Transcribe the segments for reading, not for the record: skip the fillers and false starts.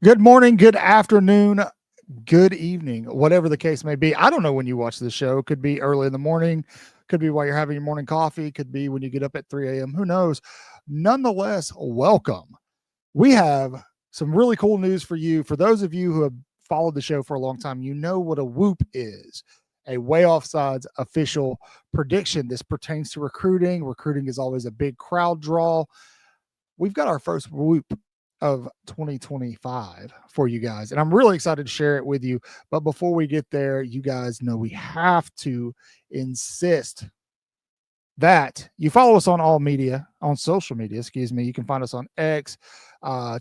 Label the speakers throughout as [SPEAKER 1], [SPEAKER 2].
[SPEAKER 1] Good morning, good afternoon, good evening, whatever the case may be. I don't know when you watch the show. Could be early in the morning, could be while you're having your morning coffee, could be when you get up at 3 a.m. Who knows? Nonetheless, welcome. We have some really cool news for you. For those of you who have followed the show for a long time, you know what a whoop is. A way offsides official prediction. This pertains to recruiting. Recruiting is always a big crowd draw. We've got our first whoop of 2025 for you guys. And I'm really excited to share it with you. But before we get there, you guys know we have to insist that you follow us on all media, on social media, excuse me. You can find us on X,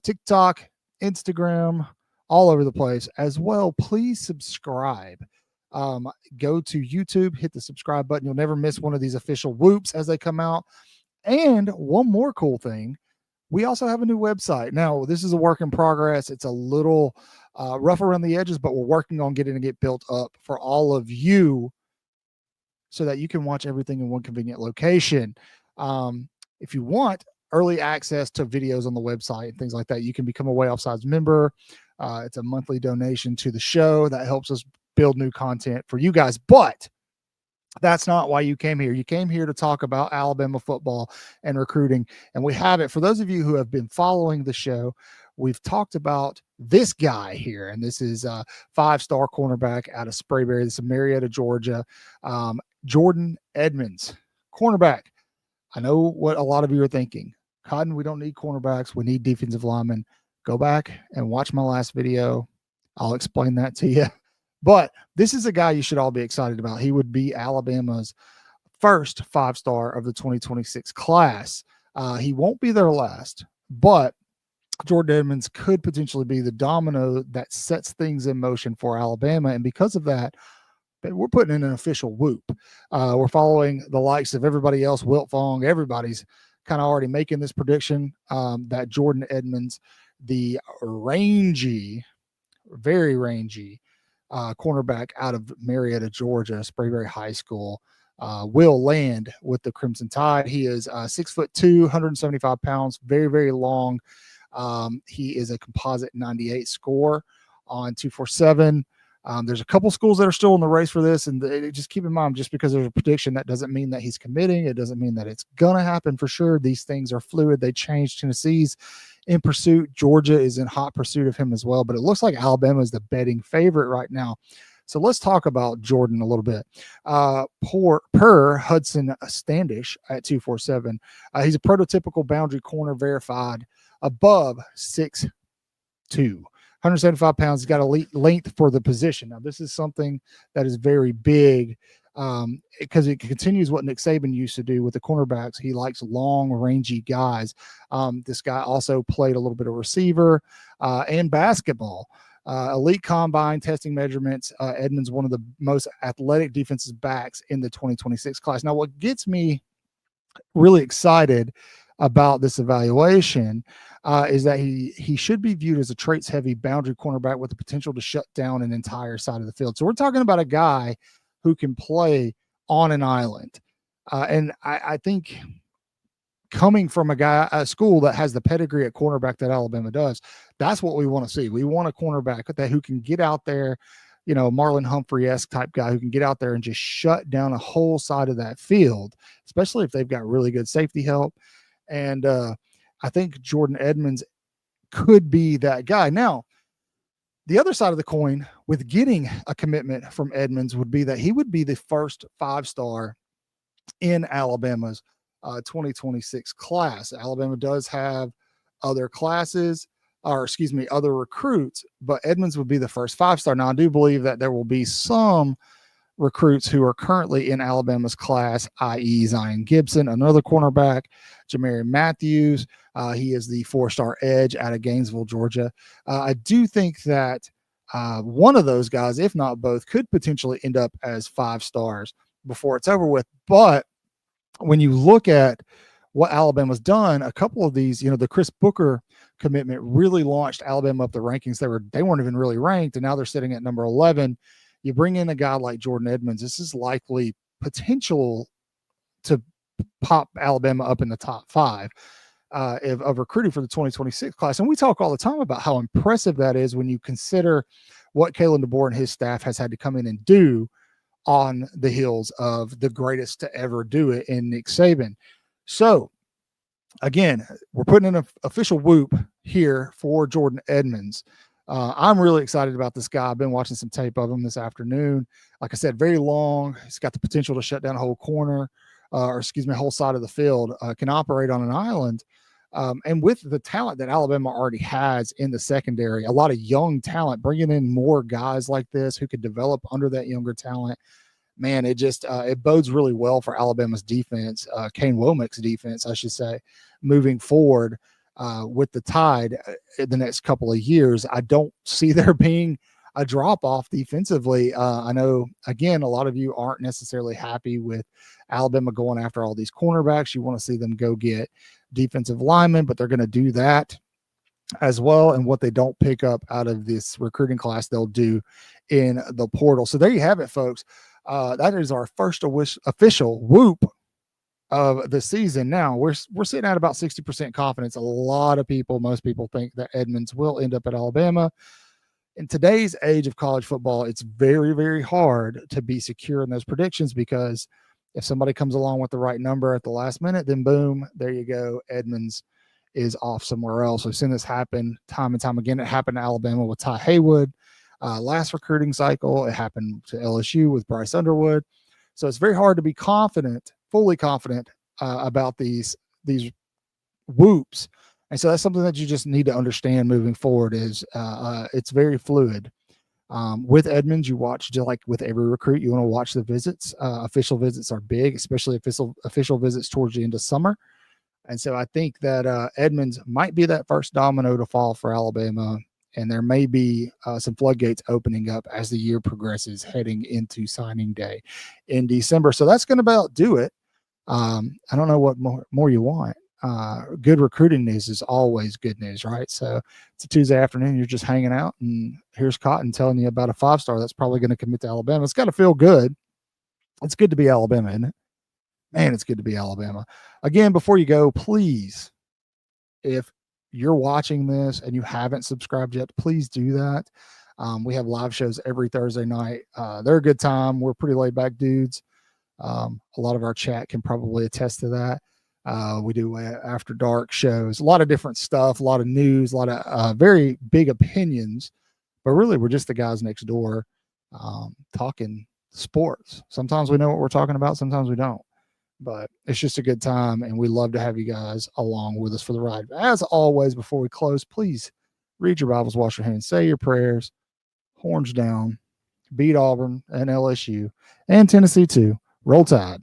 [SPEAKER 1] TikTok, Instagram, all over the place as well. Please subscribe. Go to YouTube, hit the subscribe button. You'll never miss one of these official whoops as they come out. And one more cool thing, we also have a new website. Now, this is a work in progress. It's a little rough around the edges, but we're working on getting it built up for all of you so that you can watch everything in one convenient location. If you want early access to videos on the website and things like that, you can become a Way Offsides member. It's a monthly donation to the show that helps us build new content for you guys. But that's not why you came here. You came here to talk about Alabama football and recruiting. And we have it. For those of you who have been following the show, we've talked about this guy here. And this is a 5-star cornerback out of Sprayberry. This is Marietta, Georgia. Jordan Edmonds, cornerback. I know what a lot of you are thinking. Cotton, we don't need cornerbacks. We need defensive linemen. Go back and watch my last video. I'll explain that to you. But this is a guy you should all be excited about. He would be Alabama's first 5-star of the 2026 class. He won't be their last, but Jordan Edmonds could potentially be the domino that sets things in motion for Alabama. And because of that, we're putting in an official whoop. We're following the likes of everybody else, Wilt Fong, everybody's kind of already making this prediction that Jordan Edmonds, the very rangy cornerback out of Marietta, Georgia, Sprayberry High School, will land with the Crimson Tide. He is 6'2", 175 pounds, very, very long. He is a composite 98 score on 247. There's a couple schools that are still in the race for this, and just keep in mind, just because there's a prediction, that doesn't mean that he's committing. It doesn't mean that it's going to happen for sure. These things are fluid. They change. Tennessee's in pursuit. Georgia is in hot pursuit of him as well, but it looks like Alabama is the betting favorite right now. So let's talk about Jordan a little bit. Per Hudson Standish at 247, he's a prototypical boundary corner, verified above 6'2". 175 pounds. He's got elite length for the position. Now, this is something that is very big because it continues what Nick Saban used to do with the cornerbacks. He likes long, rangy guys. This guy also played a little bit of receiver and basketball. Elite combine testing measurements. Edmonds, one of the most athletic defensive backs in the 2026 class. Now, what gets me really excited about this evaluation is that he should be viewed as a traits-heavy boundary cornerback with the potential to shut down an entire side of the field. So we're talking about a guy who can play on an island. And I think coming from a school that has the pedigree at cornerback that Alabama does, that's what we want to see. We want a cornerback who can get out there, Marlon Humphrey-esque type guy who can get out there and just shut down a whole side of that field, especially if they've got really good safety help. And I think Jordan Edmonds could be that guy. Now, the other side of the coin with getting a commitment from Edmonds would be that he would be the first 5-star in Alabama's 2026 class. Alabama does have other classes, other recruits, but Edmonds would be the first 5-star. Now, I do believe that there will be some recruits who are currently in Alabama's class, i.e. Zion Gibson, another cornerback, Jamari Matthews. He is the 4-star edge out of Gainesville, Georgia. I do think that one of those guys, if not both, could potentially end up as 5 stars before it's over with. But when you look at what Alabama's done, a couple of these, the Chris Booker commitment really launched Alabama up the rankings. They weren't even really ranked, and now they're sitting at number 11. You bring in a guy like Jordan Edmonds, this is likely potential to pop Alabama up in the top 5. of recruiting for the 2026 class. And we talk all the time about how impressive that is when you consider what Kalen DeBoer and his staff has had to come in and do on the heels of the greatest to ever do it in Nick Saban. So, again, we're putting in an official whoop here for Jordan Edmonds. I'm really excited about this guy. I've been watching some tape of him this afternoon. Like I said, very long. He's got the potential to shut down a whole corner, whole side of the field, can operate on an island. And with the talent that Alabama already has in the secondary, a lot of young talent, bringing in more guys like this who could develop under that younger talent, man, it just it bodes really well for Alabama's defense, Kane Womack's defense, I should say, moving forward with the Tide in the next couple of years. I don't see there being a drop off defensively. I know, again, a lot of you aren't necessarily happy with Alabama going after all these cornerbacks. You want to see them go get defensive linemen, but they're going to do that as well. And what they don't pick up out of this recruiting class, they'll do in the portal. So there you have it, folks. That is our first official whoop of the season. Now we're sitting at about 60% confidence. A lot of people, most people think that Edmonds will end up at Alabama. In today's age of college football, it's very, very hard to be secure in those predictions, because if somebody comes along with the right number at the last minute, then boom, there you go. Edmonds is off somewhere else. We've seen this happen time and time again. It happened to Alabama with Ty Haywood last recruiting cycle. It happened to LSU with Bryce Underwood. So it's very hard to be confident, fully confident about these whoops. And so that's something that you just need to understand moving forward is it's very fluid. With Edmonds, you watch, just like with every recruit, you want to watch the visits. Official visits are big, especially official visits towards the end of summer. And so I think that Edmonds might be that first domino to fall for Alabama. And there may be some floodgates opening up as the year progresses, heading into signing day in December. So that's going to about do it. I don't know what more you want. Good recruiting news is always good news, right? So it's a Tuesday afternoon, you're just hanging out, and here's Cotton telling you about a 5-star that's probably going to commit to Alabama. It's got to feel good. It's good to be Alabama, isn't it? Man, it's good to be Alabama. Again, before you go, please, if you're watching this and you haven't subscribed yet, please do that. We have live shows every Thursday night. They're a good time. We're pretty laid back dudes. A lot of our chat can probably attest to that. We do after dark shows, a lot of different stuff, a lot of news, a lot of very big opinions, but really we're just the guys next door talking sports. Sometimes we know what we're talking about, sometimes we don't, but it's just a good time, and we love to have you guys along with us for the ride. As always, before we close, please read your Bibles, wash your hands, say your prayers, horns down, beat Auburn and LSU and Tennessee too. Roll Tide.